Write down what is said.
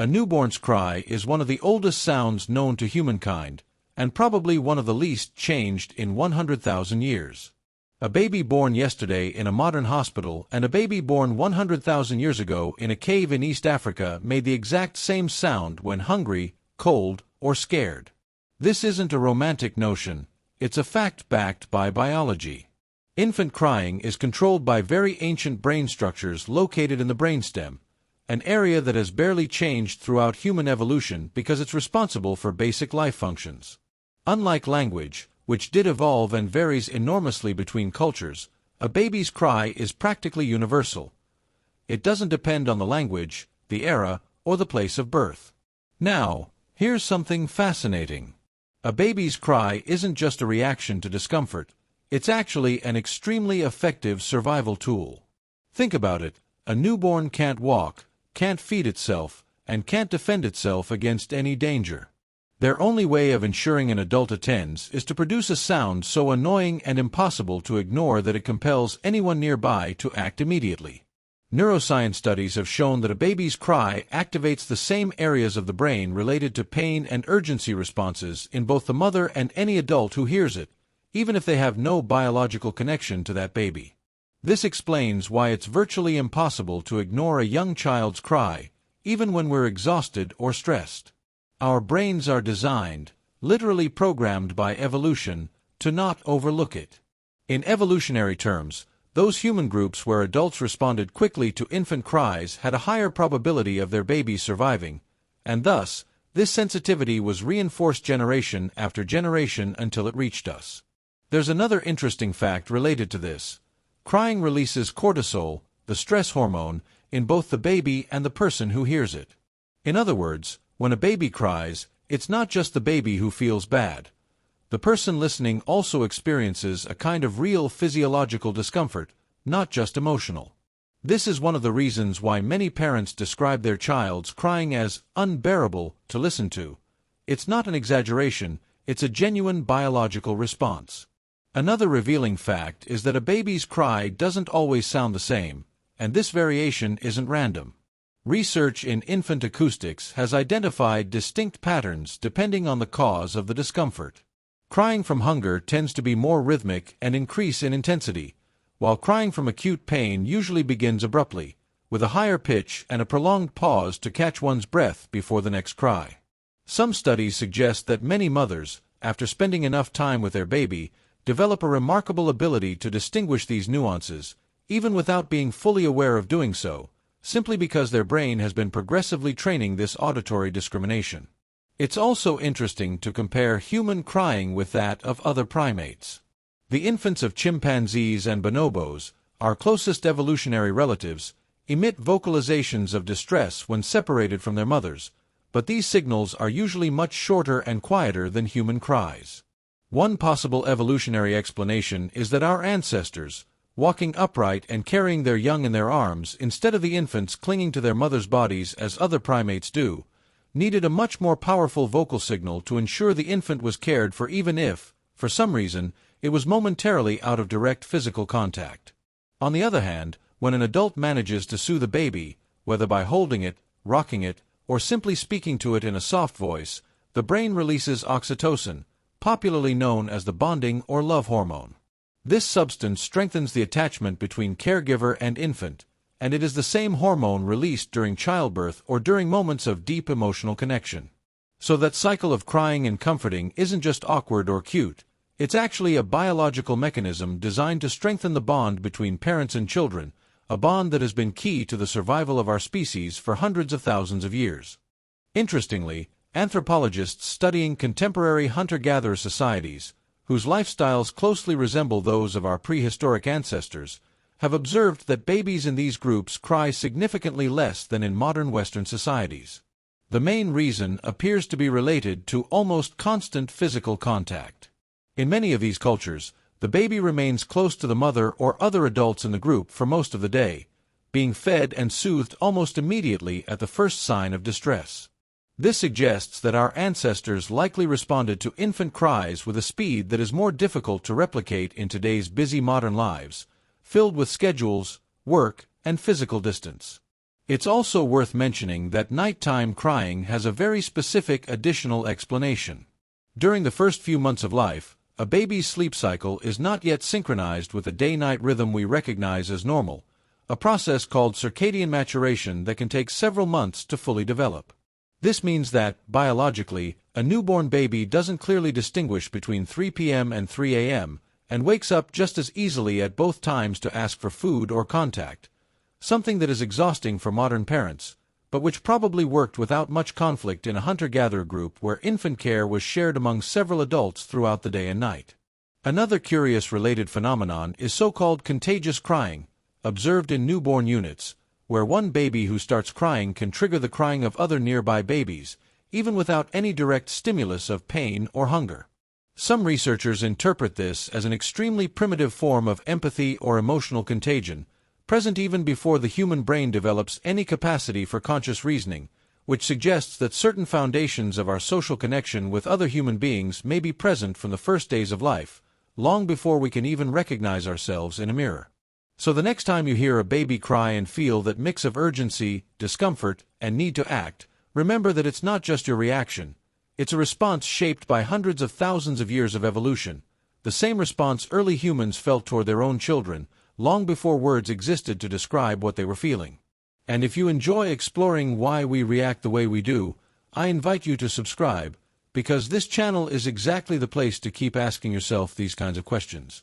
A newborn's cry is one of the oldest sounds known to humankind, and probably one of the least changed in 100,000 years. A baby born yesterday in a modern hospital and a baby born 100,000 years ago in a cave in East Africa made the exact same sound when hungry, cold, or scared. This isn't a romantic notion, it's a fact backed by biology. Infant crying is controlled by very ancient brain structures located in the brainstem, an area that has barely changed throughout human evolution because it's responsible for basic life functions. Unlike language, which did evolve and varies enormously between cultures, a baby's cry is practically universal. It doesn't depend on the language, the era, or the place of birth. Now, here's something fascinating. A baby's cry isn't just a reaction to discomfort, it's actually an extremely effective survival tool. Think about it, a newborn can't walk, can't feed itself, and can't defend itself against any danger. Their only way of ensuring an adult attends is to produce a sound so annoying and impossible to ignore that it compels anyone nearby to act immediately. Neuroscience studies have shown that a baby's cry activates the same areas of the brain related to pain and urgency responses in both the mother and any adult who hears it, even if they have no biological connection to that baby. This explains why it's virtually impossible to ignore a young child's cry, even when we're exhausted or stressed. Our brains are designed, literally programmed by evolution, to not overlook it. In evolutionary terms, those human groups where adults responded quickly to infant cries had a higher probability of their babies surviving, and thus, this sensitivity was reinforced generation after generation until it reached us. There's another interesting fact related to this. Crying releases cortisol, the stress hormone, in both the baby and the person who hears it. In other words, when a baby cries, it's not just the baby who feels bad. The person listening also experiences a kind of real physiological discomfort, not just emotional. This is one of the reasons why many parents describe their child's crying as unbearable to listen to. It's not an exaggeration, it's a genuine biological response. Another revealing fact is that a baby's cry doesn't always sound the same, and this variation isn't random. Research in infant acoustics has identified distinct patterns depending on the cause of the discomfort. Crying from hunger tends to be more rhythmic and increase in intensity, while crying from acute pain usually begins abruptly, with a higher pitch and a prolonged pause to catch one's breath before the next cry. Some studies suggest that many mothers, after spending enough time with their baby, develop a remarkable ability to distinguish these nuances, even without being fully aware of doing so, simply because their brain has been progressively training this auditory discrimination. It's also interesting to compare human crying with that of other primates. The infants of chimpanzees and bonobos, our closest evolutionary relatives, emit vocalizations of distress when separated from their mothers, but these signals are usually much shorter and quieter than human cries. One possible evolutionary explanation is that our ancestors, walking upright and carrying their young in their arms instead of the infants clinging to their mothers' bodies as other primates do, needed a much more powerful vocal signal to ensure the infant was cared for even if, for some reason, it was momentarily out of direct physical contact. On the other hand, when an adult manages to soothe a baby, whether by holding it, rocking it, or simply speaking to it in a soft voice, the brain releases oxytocin, popularly known as the bonding or love hormone. This substance strengthens the attachment between caregiver and infant, and it is the same hormone released during childbirth or during moments of deep emotional connection. So that cycle of crying and comforting isn't just awkward or cute, it's actually a biological mechanism designed to strengthen the bond between parents and children, a bond that has been key to the survival of our species for hundreds of thousands of years. Interestingly, anthropologists studying contemporary hunter-gatherer societies, whose lifestyles closely resemble those of our prehistoric ancestors, have observed that babies in these groups cry significantly less than in modern Western societies. The main reason appears to be related to almost constant physical contact. In many of these cultures, the baby remains close to the mother or other adults in the group for most of the day, being fed and soothed almost immediately at the first sign of distress. This suggests that our ancestors likely responded to infant cries with a speed that is more difficult to replicate in today's busy modern lives, filled with schedules, work, and physical distance. It's also worth mentioning that nighttime crying has a very specific additional explanation. During the first few months of life, a baby's sleep cycle is not yet synchronized with the day-night rhythm we recognize as normal, a process called circadian maturation that can take several months to fully develop. This means that, biologically, a newborn baby doesn't clearly distinguish between 3 p.m. and 3 a.m., and wakes up just as easily at both times to ask for food or contact, something that is exhausting for modern parents, but which probably worked without much conflict in a hunter-gatherer group where infant care was shared among several adults throughout the day and night. Another curious related phenomenon is so-called contagious crying, observed in newborn units, where one baby who starts crying can trigger the crying of other nearby babies, even without any direct stimulus of pain or hunger. Some researchers interpret this as an extremely primitive form of empathy or emotional contagion, present even before the human brain develops any capacity for conscious reasoning, which suggests that certain foundations of our social connection with other human beings may be present from the first days of life, long before we can even recognize ourselves in a mirror. So the next time you hear a baby cry and feel that mix of urgency, discomfort, and need to act, remember that it's not just your reaction. It's a response shaped by hundreds of thousands of years of evolution, the same response early humans felt toward their own children, long before words existed to describe what they were feeling. And if you enjoy exploring why we react the way we do, I invite you to subscribe, because this channel is exactly the place to keep asking yourself these kinds of questions.